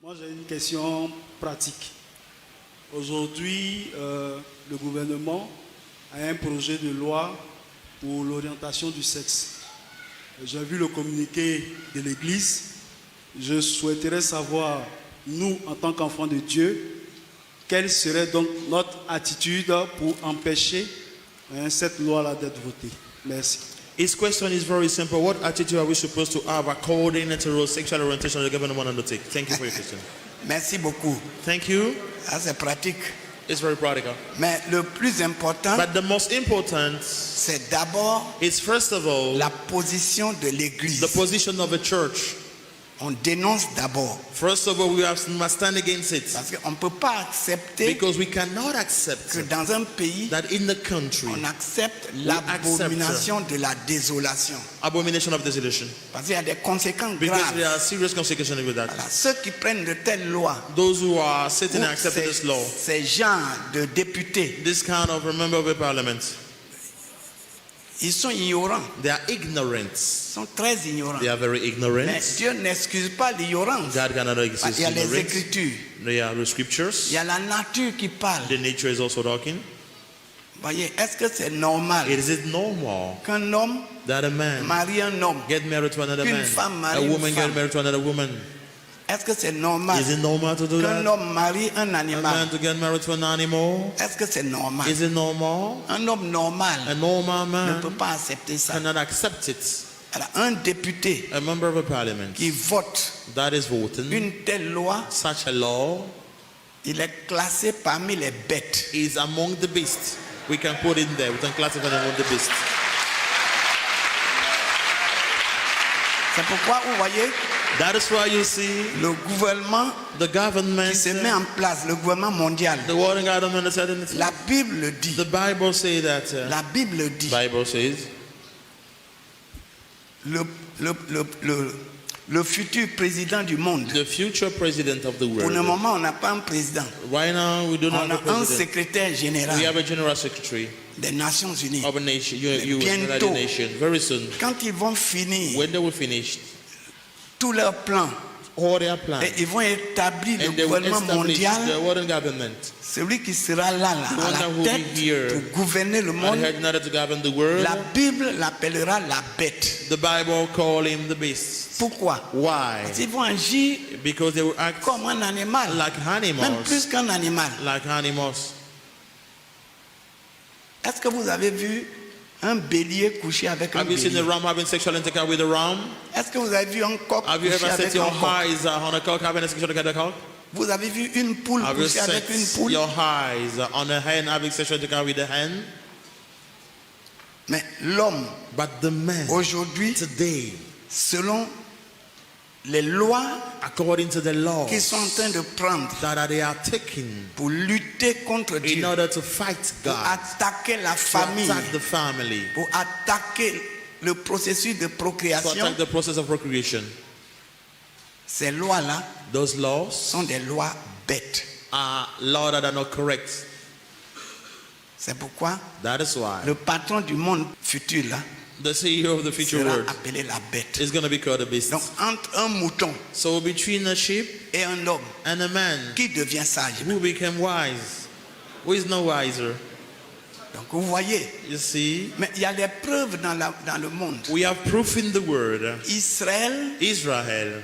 Moi, j'ai une question pratique. Aujourd'hui, le gouvernement a un projet de loi pour l'orientation du sexe. J'ai vu le communiqué de l'Église. Je souhaiterais savoir, nous, en tant qu'enfants de Dieu, quelle serait donc notre attitude pour empêcher cette loi-là d'être votée. Merci. His question is very simple. What attitude are we supposed to have according to the sexual orientation the government want to undertake? Thank you for your question. Merci beaucoup. Thank you. Ça, c'est pratique. It's very practical. Mais le plus important, But the most important c'est d'abord is first of all la position de l'Église. the position of the church. On dénonce d'abord. First of all, we must stand against it. Parce qu'on ne peut pas accepter Because we cannot accept que dans un pays, that in the country, on accepte l'abomination de la désolation. abomination of desolation. Parce qu'il y a des conséquences Because there graves. are serious consequences with that. Voilà. Ceux qui prennent de telles lois, Those who are sitting and accepting this law, ces gens de députés, this kind of a member of a parliament, ils sont ignorants. they are ignorant. Ils sont très ignorants. They are very ignorant. Mais Dieu n'excuse pas l'ignorance. God cannot excuse Il y a les ignorance. Écritures. There are the scriptures. Il y a la nature qui parle. The nature is also talking. Voyez, est-ce que c'est normal Is it normal qu'un homme that a man marie un homme? get married to another Qu'une man? femme marie A une woman get femme. married to another woman? Est-ce que c'est normal Is it normal to do qu'un that? homme marie un A man animal? to get married to an animal? Est-ce que c'est normal? Is it normal? Un homme normal A normal ne peut man pas accepter ça. cannot accept it. Alors, un député A member of a parliament qui vote that is voting une telle loi, such a law il est classé parmi les bêtes. is among the beasts. We can put in there. We can classify them among the beasts. C'est pourquoi vous voyez That is why you see le gouvernement the government, qui se met en place, le gouvernement mondial. the world government is setting it. La Bible dit, The Bible says that. la Bible dit, Bible says le futur président du monde. the future president of the Pour le world. moment, on n'a pas un président. Right now, we do not On have a a un president. secrétaire We général have a general secretary des Nations Unies. of a nation, United Bientôt. Nations. Very soon, Quand ils vont finir when they will finish tous leurs plans, all their plans, et ils vont établir le and they will gouvernement establish mondial, the world government, celui qui sera là, The à one that la will be tête here pour gouverner le and monde, had in order to govern the world. la Bible l'appellera la bête. The Bible call him the beast. Pourquoi? Why? Ils vont agir Because they will act comme un animal, like même animals. plus qu'un animal. Like animals. Est-ce que vous avez vu un bélier coucher avec un Have you seen the bélier? ram having sexual encounter with a ram? Est-ce que vous avez vu un coq Have you coucher ever avec set your un coq? eyes on a cock having a sexual encounter with a cock? Vous avez vu une poule Have you coucher avec une set poule? your eyes on a hen having sexual encounter with a hen? Mais l'homme, But the man aujourd'hui, today, selon les lois according to the law qu'ils sont en train de prendre that they are taking pour lutter contre in Dieu, order to fight pour God, attaquer la to famille, attack the family, pour attaquer le processus de to procréation, attack the process of procreation. ces lois-là Those laws sont des lois bêtes. are laws that are not correct. C'est pourquoi That is why le patron du monde futur là the CEO of the future sera world appelé la bête. is going to be called a beast. Donc entre un mouton So between a sheep et un homme, and a man, qui devient sage? who became wise? Who is no wiser? Donc vous voyez, You see, mais il y a des preuves dans le monde. we have proof in the word. Israël Israel.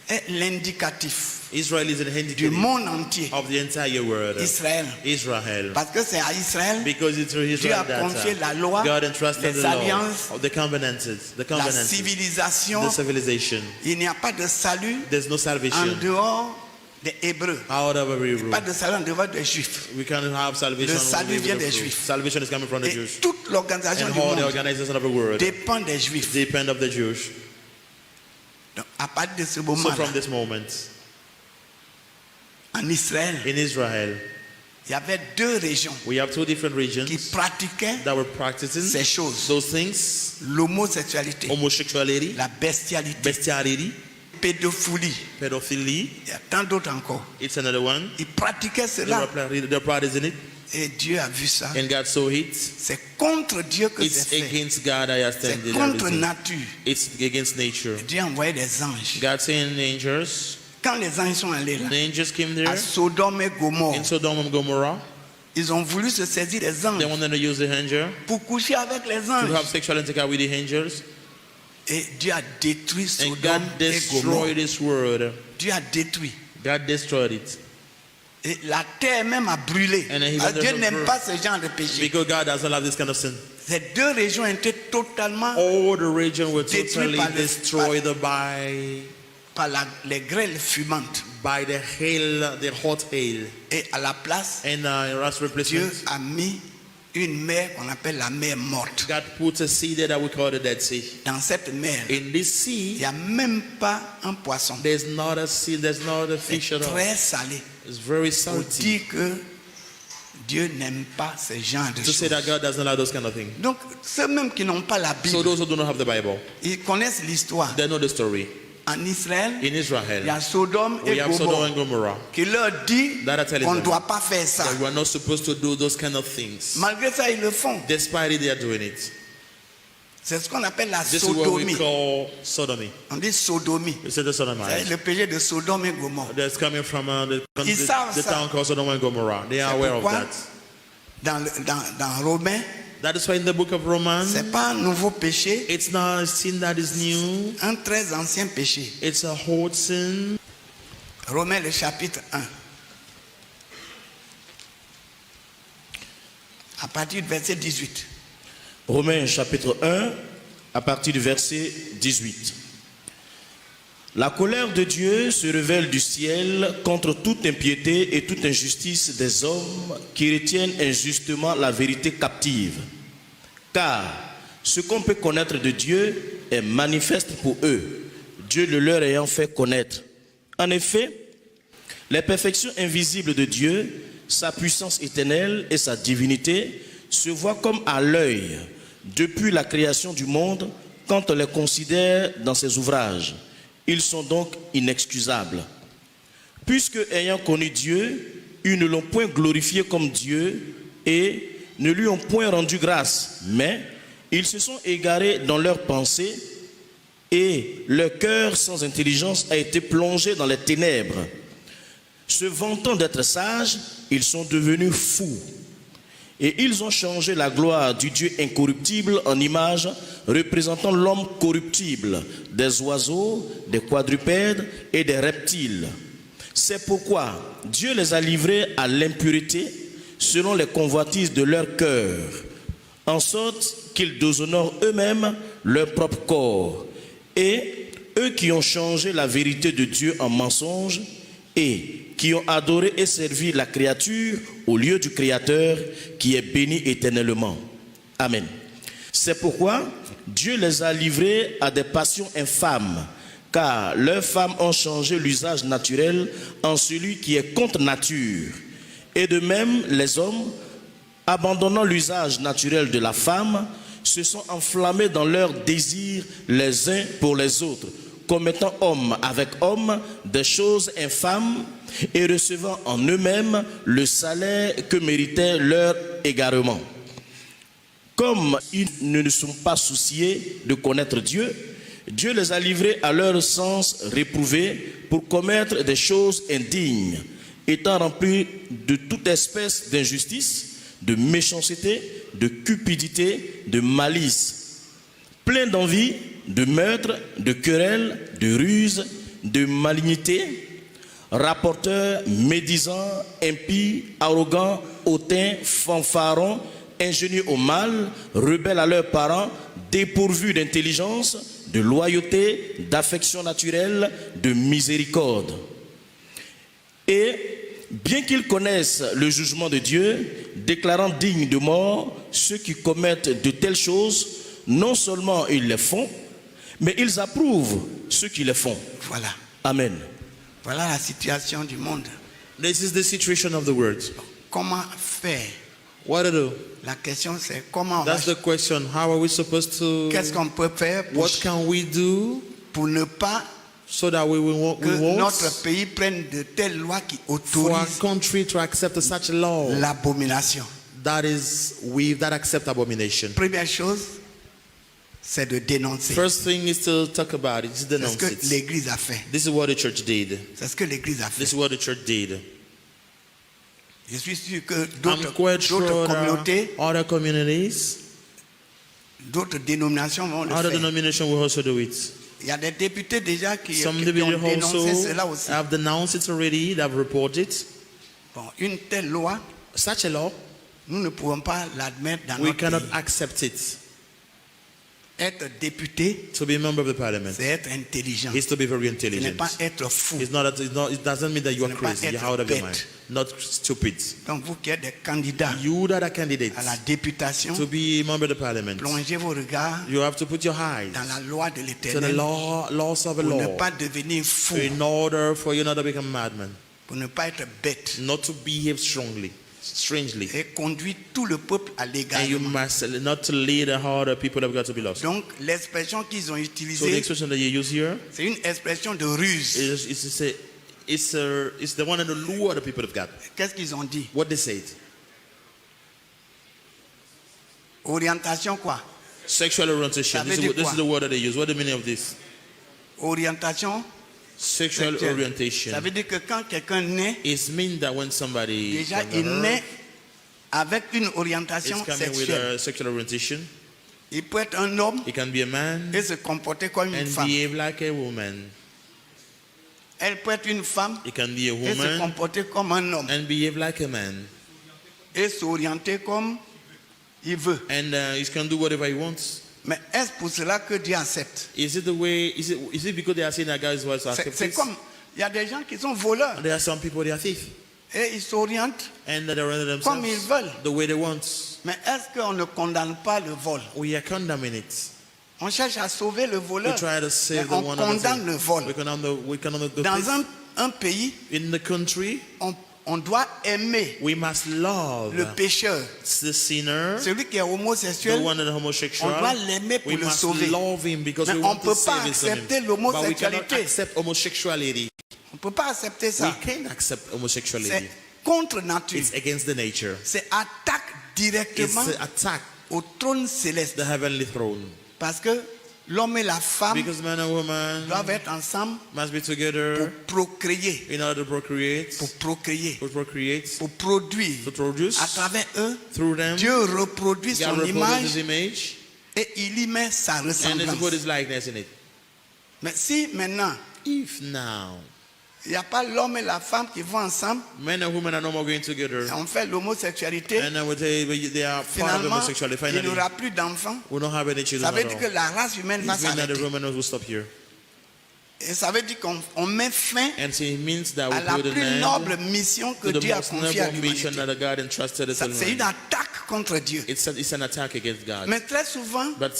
est l'indicatif Israel is an du indicator monde entier. of the entire world. Israël. Israel. Parce que c'est à Israël Because it's through Dieu a Israel confié that la loi, God entrusted les the law alliances, of the covenants, la the civilisation. civilization. Il n'y a pas de salut There's no en salvation dehors des Hébreux. out of every rule. Pas de salut en dehors des Juifs. We can't have salvation. Le salut only vient with the des fruit. Juifs. Salvation is coming from the Et Jews. toute l'organisation And du all the monde organization of the world dépend des Juifs. depend of the Jews. Donc, à partir de ce So moment from this moment, en Israël, in Israel, il y avait deux régions we have two different qui regions pratiquaient that were practicing ces choses. those things: L'homosexualité, homosexuality, la bestialité, bestiality, pédophilie. pedophilia. Il y a tant d'autres encore. It's another one. Ils pratiquaient cela. They're practicing it, Et Dieu a vu ça. and God saw it. C'est contre Dieu que It's c'est fait. against God I have C'est standing contre everything. nature. It's against nature. Dieu a envoyé des anges God sent angels Quand les anges sont allés là, The angels came à there Sodome et Gomorrhe, in Sodom and Gomorrah. ils ont voulu se saisir des anges They wanted to use the angel pour coucher avec les to have anges. sexual intercourse with the angels. Et Dieu a détruit And Sodome God et Gomorrhe. destroyed this world. Dieu a détruit. God destroyed it. Et la terre même a brûlé. And he Ah, let Dieu them n'aime burn. pas ce genre de péché. Because God doesn't love this kind of sin. Ces deux régions étaient totalement All the region were Détruit totally par le- destroyed by par les grêles fumantes. the hail, the hot hail. Et à la place, And as Dieu replacement, a mis une mer qu'on appelle la mer morte. God put a sea there that we call the Dead Sea. Dans cette mer, In this il n'y sea, a même pas un poisson. there's not a sea, there's not a fish C'est at all. très salé. It's very Pour salty. dire que Dieu n'aime pas ce genre de To say that choses. God doesn't allow those kind of things. Donc, ceux même qui n'ont pas la So Bible, those who do not have the Bible, ils connaissent l'histoire. they know the story. En Israël, In il y a Israel, Sodome et we have Sodom and Gomorrhe Gomorrah. qui leur dit That are telling qu'on ne them doit pas faire ça. that we are not supposed to do those kind of things. Malgré ça, ils le font. Despite it, they are doing it. C'est ce qu'on appelle la This is what we sodomie. call sodomy. On dit sodomie. It's the C'est sodomites. le péché de Sodome et Gomorre. That's coming from Ils savent the ça. town called Sodom and Gomorrah. They are C'est aware of pourquoi that. dans Romains, That is why in the book of Romans, c'est pas un nouveau péché, it's not a sin that is new. un très ancien péché. It's a old sin. Romains le chapitre 1. À partir du verset 18. Romains chapitre 1, à partir du verset 18. La colère de Dieu se révèle du ciel contre toute impiété et toute injustice des hommes qui retiennent injustement la vérité captive. Car ce qu'on peut connaître de Dieu est manifeste pour eux, Dieu le leur ayant fait connaître. En effet, les perfections invisibles de Dieu, sa puissance éternelle et sa divinité se voient comme à l'œil depuis la création du monde quand on les considère dans ses ouvrages. Ils sont donc inexcusables. Puisque, ayant connu Dieu, ils ne l'ont point glorifié comme Dieu et ne lui ont point rendu grâce, mais ils se sont égarés dans leurs pensées et leur cœur sans intelligence a été plongé dans les ténèbres. Se vantant d'être sages, ils sont devenus fous. Et ils ont changé la gloire du Dieu incorruptible en image représentant l'homme corruptible, des oiseaux, des quadrupèdes et des reptiles. C'est pourquoi Dieu les a livrés à l'impureté selon les convoitises de leur cœur, en sorte qu'ils déshonorent eux-mêmes leur propre corps. Et eux qui ont changé la vérité de Dieu en mensonge et qui ont adoré et servi la créature au lieu du Créateur qui est béni éternellement. Amen. C'est pourquoi Dieu les a livrés à des passions infâmes, car leurs femmes ont changé l'usage naturel en celui qui est contre nature. Et de même, les hommes, abandonnant l'usage naturel de la femme, se sont enflammés dans leurs désirs les uns pour les autres, commettant homme avec homme des choses infâmes et recevant en eux-mêmes le salaire que méritait leur égarement. Comme ils ne sont pas souciés de connaître Dieu, Dieu les a livrés à leur sens réprouvé pour commettre des choses indignes, étant remplis de toute espèce d'injustice, de méchanceté, de cupidité, de malice, pleins d'envie, de meurtre, de querelles, de ruse, de malignité, rapporteurs, médisants, impies, arrogants, hautains, fanfarons, ingénieux au mal, rebelles à leurs parents, dépourvus d'intelligence, de loyauté, d'affection naturelle, de miséricorde. Et bien qu'ils connaissent le jugement de Dieu, déclarant dignes de mort ceux qui commettent de telles choses, non seulement ils les font, mais ils approuvent ceux qui les font. Voilà. Amen. Voilà la situation du monde. This is the situation of the world. Comment faire? What to do? La question c'est comment on That's va... the question. How are we supposed to? Qu'est-ce qu'on peut faire What can we do pour ne pas so that we won't que notre pays prenne de telles lois qui for our autorisent country to accept such a law l'abomination? that accept abomination? Première chose, c'est de dénoncer. First thing is to talk about it, just C'est ce denounce que it. l'Église a fait. This is what the church did. C'est ce que l'Église a fait. This is what the church did. Je suis sûr que I'm d'autres quite sure communautés, other communities, d'autres dénominations vont le other faire. denominations will also do it. Il y a des députés déjà qui Some ont individuals dénoncé also cela aussi. have denounced it already, they have reported. Bon, une telle loi, Such a law, nous ne pouvons pas l'admettre dans we notre cannot pays. accept it. Être député, To be a member of the parliament c'est être intelligent. is to be very Ce n'est intelligent. pas être fou. It doesn't mean that you are Ce n'est pas crazy, you're être out of your bête. mind, not stupid. Donc vous qui êtes des candidats You that are candidates à la députation, to be a member of the parliament, plongez vos regards you have to put your eyes dans la loi de to the l'Éternel laws of the pour ne law pas devenir fou, in order for you not to become madman, pour ne pas être bête not to behave strangely. et conduire tout le peuple à And you l'égarement. must not to lead the heart of people have got to be lost. Donc l'expression qu'ils ont So the utilisée, expression that you use here c'est une expression de ruse. is the one and the lure the people have got. Qu'est-ce qu'ils ont dit? What they said. Orientation quoi? Sexual orientation. Ça veut This dire is quoi? the word that they use. What is the meaning of this? Orientation Sexual sexuelle. orientation. Ça veut dire que quand quelqu'un naît, It means that when somebody déjà from il the naît earth avec une orientation is coming with sexuelle. a sexual orientation, Il peut être un homme he can be a man et se comporter comme une and femme. behave like a woman. Elle peut être une femme He can be a et se woman comporter comme un homme and behave like a man. et s'orienter comme il veut. And he can do whatever he wants. Mais est-ce pour cela que Dieu accepte? Is it the way? Is it because they are saying that God's voice accepts C'est this? comme, il y a des gens qui sont voleurs There are some people they are thieves et ils s'orientent and they render comme themselves ils veulent. the way they want. Mais est-ce qu'on ne condamne pas le vol? We are condemning it. On cherche à sauver le We voleur, try to mais save the on one condamne le vol. We condemn the Dans thief. un pays, In the country, on doit aimer we must love le pécheur. the sinner, Celui qui est the homosexuel, one that is on homosexual. doit l'aimer pour We le must sauver. love him because Mais we on want ne to peut save pas him. accepter But we cannot l'homosexualité. accept homosexuality. On ne peut pas accepter We ça. can't accept homosexuality. C'est contre nature. It's against the nature. C'est attaque It's directement an attack au trône céleste. the heavenly throne. Parce que l'homme et la femme Because man and woman doivent être ensemble must be pour together procréer, in order to procreate, pour procréer, to produire. to produce. À travers eux, Through them, Dieu reproduit God son reproduces His image image et il y met sa and it's put ressemblance. His likeness in it. Mais si maintenant, If now il n'y a pas l'homme et la femme qui vont ensemble, men and women are no more going together, on fait l'homosexualité, and they are part of finalement, homosexuality, il n'y finally aura plus d'enfants. we don't have any children Ça veut at dire all. que la race humaine va It means that the s'arrêter. Romans will stop here. Et ça veut dire qu'on met fin And so it means that à we la put an plus end noble mission que to the Dieu a most confiée à noble mission l'humanité. that God entrusted to C'est une humanity. attaque contre Dieu. It's an attack against God. Mais très souvent, But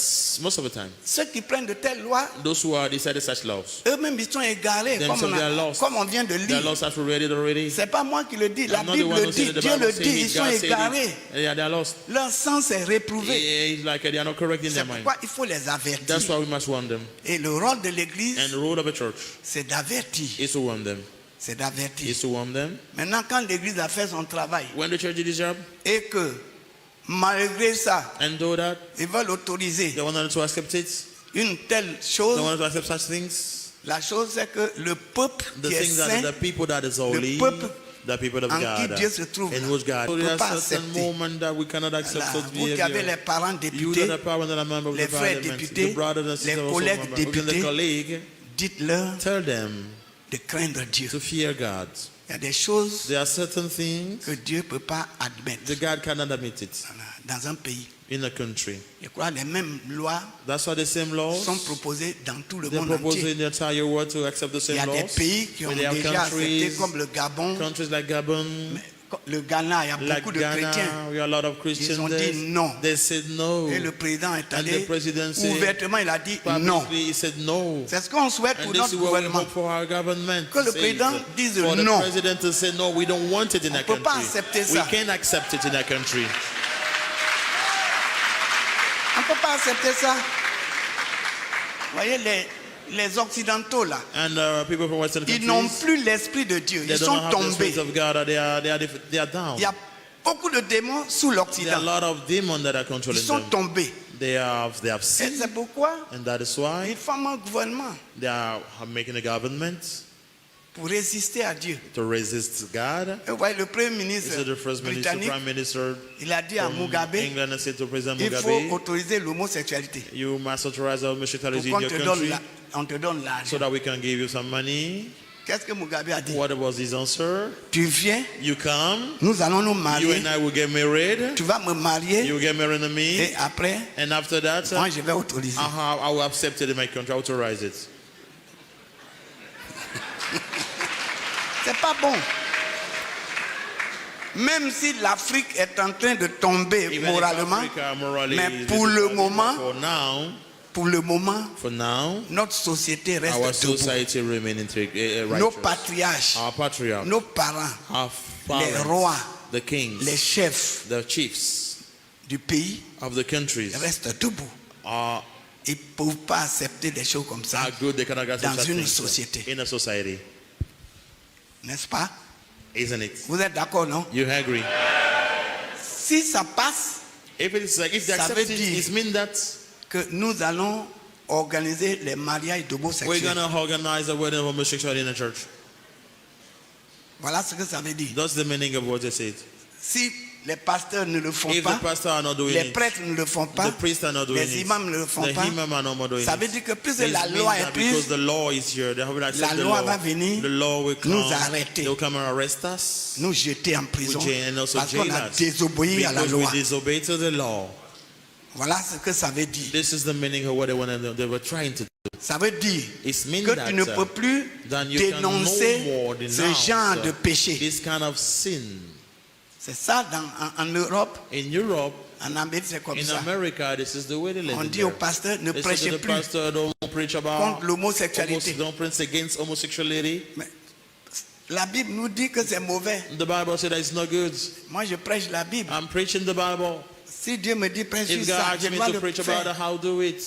most of the time, ceux qui prennent de telles lois, those who are decided such laws, eux-mêmes ils sont égarés, themselves they are lost. comme on vient de Their lire. laws have read it already. C'est pas moi qui le dis, la I'm not the one Bible who dit, said it, the Dieu Bible le said dit, it, ils sont God said égarés. it. Yeah, they are lost. Leur sens est réprouvé. It's like they are not correct in C'est their mind. pourquoi il faut les avertir. That's why we must warn them. Et le rôle de l'Église, And the role of a church c'est d'avertir. is to warn them. C'est d'avertir. Is to warn them. Maintenant, quand l'Église a fait son travail When the church did its job, et que malgré ça, and do that, ils veulent autoriser they wanted to accept it. une telle They chose, wanted to accept such things. la chose c'est que le peuple The qui est things that saint, the people that is holy, peuple the people of en qui God, Dieu se trouve in là, which God. ne There peut are pas certain accepter. moments that we cannot accept Là, such vous qui avez les behavior. parents You députés, that are power that are members of les the frères parliament, députés, the brothers and les sisters also collègues members, even the députés, colleague, dites-leur tell them de craindre Dieu. to fear God. Il y a des choses There are certain things que Dieu ne peut pas admettre that God cannot admit it dans un pays. in a country. Je crois que les mêmes lois That's why the same laws sont proposées dans tout le they monde propose entier. in the entire world to accept the Il same y a des laws. pays qui ont But there are déjà accepté, comme le Gabon, countries like Gabon, le Ghana, il y a like beaucoup de chrétiens. Ghana, we are a lot of Ils Christians ont dit there. non. They said no. Et le président est And allé the president said, ouvertement, il a dit non. publicly, he said no. C'est ce qu'on souhaite pour And this notre is what we gouvernement. hope for our government. Que le to say président it. dise For the non. president to say no, we don't want it in our peut pas country. accepter We ça. can't accept it in our country. On ne peut pas accepter ça. Vous voyez, les Occidentaux là, And people from Western ils n'ont countries, plus l'esprit de Dieu. they Ils don't sont have the tombés. spirit of God. They are down. Il y a beaucoup de démons sous There are a l'Occident. lot of demons that are Ils controlling sont them. tombés. They have Et sinned, c'est pourquoi and that is ils why forment un gouvernement they are making a government pour résister à Dieu. to resist God. Et vous voyez, le Premier This ministre is the first minister, britannique, prime minister il a dit à from Mugabe, England, and said to President il faut Mugabe, autoriser l'homosexualité. you must authorize Pour homosexuality in qu'on your te donne country on te donne so l'argent. that we can give you some money. Qu'est-ce que Mugabe a dit? What was his answer? Tu viens, You come, nous allons nous you marier. and I will get married. Tu vas me marier You will get married to me, et après, and after that, moi je vais autoriser. I will accept it in my country, authorize it. C'est pas bon. Même si l'Afrique est en train de tomber Even if moralement, Africa morally mais is pour le divided, moment, for now, notre société reste our debout. society remains Nos righteous. patriarches, Our patriarchs, nos parents, our les fathers, rois, the kings, les chefs the chiefs du pays of the countries restent debout. are Ils ne peuvent pas accepter des choses comme ça, good. They cannot accept dans such une things société. in a society, n'est-ce pas? isn't it? Vous êtes d'accord, non? You agree? Si ça passe, If it's like if they Ça accept veut it, dire- it means that que nous allons organiser les mariages we're d'homosexuels. gonna organize a wedding of homosexuality in the church. Voilà ce que ça veut dire. That's the meaning of what they said. Si les pasteurs ne le font If pas, the pastors are not doing les it, prêtres ne le font pas, the priests are not doing les it, imams ne le font the pas, imams are not doing ça veut it. dire que plus This la means loi that est because prise, the law is here, they haven't accepted the loi law. va venir The law will nous come. arrêter. They will come and arrest us. nous jeter en prison And also parce qu'on jail a us. désobéi à la Because we loi. disobey to the law. Voilà ce que ça veut dire. This is the meaning of what they were trying to do. Ça veut dire It means que that tu ne peux plus then you can no dénoncer more ce denounce genre de péché. this kind of sin. C'est ça en Europe, In Europe, en Amérique, c'est comme in ça. America, this is the way they live. On in dit au there. pasteur, ne They say to prêchez the plus pastor, don't preach about contre l'homosexualité. don't preach against homosexuality. Mais la Bible nous dit que c'est mauvais. The Bible said that it's not good. Moi, je prêche la Bible. I'm preaching the Bible. Si Dieu me dit prêche If sur God ça, asks je me dois to le preach about faire. it, how do it?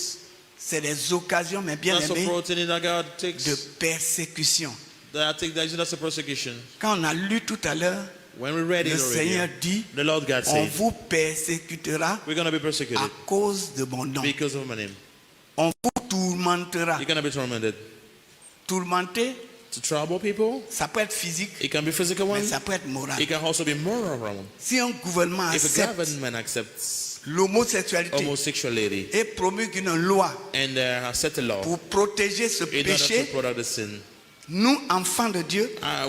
C'est des occasions, mais bien That's the aimées, opportunity that God de takes. persécution. That's a persecution. Quand on a lu tout à l'heure, When we read le it Seigneur already, dit, the Lord God on said, vous persécutera we're going to be à persecuted cause de mon nom. because of my name. On vous tourmentera. You're going to be tormented. Tourmenter, To trouble people, ça peut être physique, it can be physical mais one. ça peut être moral. It can also be moral one. Si un gouvernement If a accepte government accepts l'homosexualité homosexuality et promulgue une loi and set a law pour protéger ce in order to péché, protect the sin, nous, enfants de Dieu,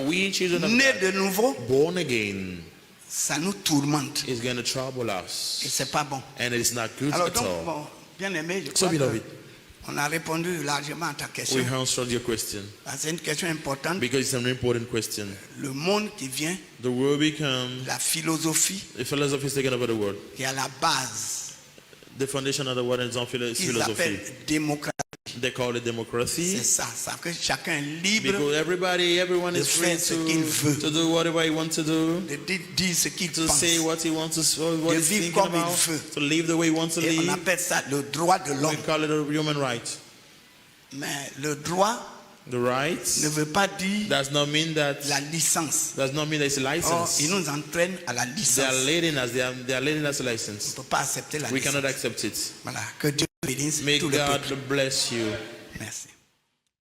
we children of nés God, de nouveau, born again, ça nous tourmente. is going to trouble Et us, c'est pas bon. and it is not good Alors at donc, all. bon, bien aimé, je So crois beloved, on a répondu largement à ta question. we answered your question C'est une question importante. because it's an important question. Le monde qui vient, The world become la philosophie the philosophy is taken over the world. qui est à la base, The foundation of the world is on ils philosophy. appellent démocratie. They call it democracy. C'est ça, ça que chacun est libre Because everyone de is free faire ce qu'il veut. to do whatever he wants to do, de dire ce qu'il to pense. say what he wants to, what De he's vivre thinking comme il about, veut. to live the way he wants to Et on live. appelle ça le droit de We l'homme. call it a human right. Mais le droit The right ne veut pas dire does not mean that la licence. does not mean that it's a Or, license. il nous entraîne à la They are licence. leading us. They are leading us a On ne license. peut pas accepter la We licence. cannot accept it. Voilà, que Dieu bénisse May tout le God peuple. bless you.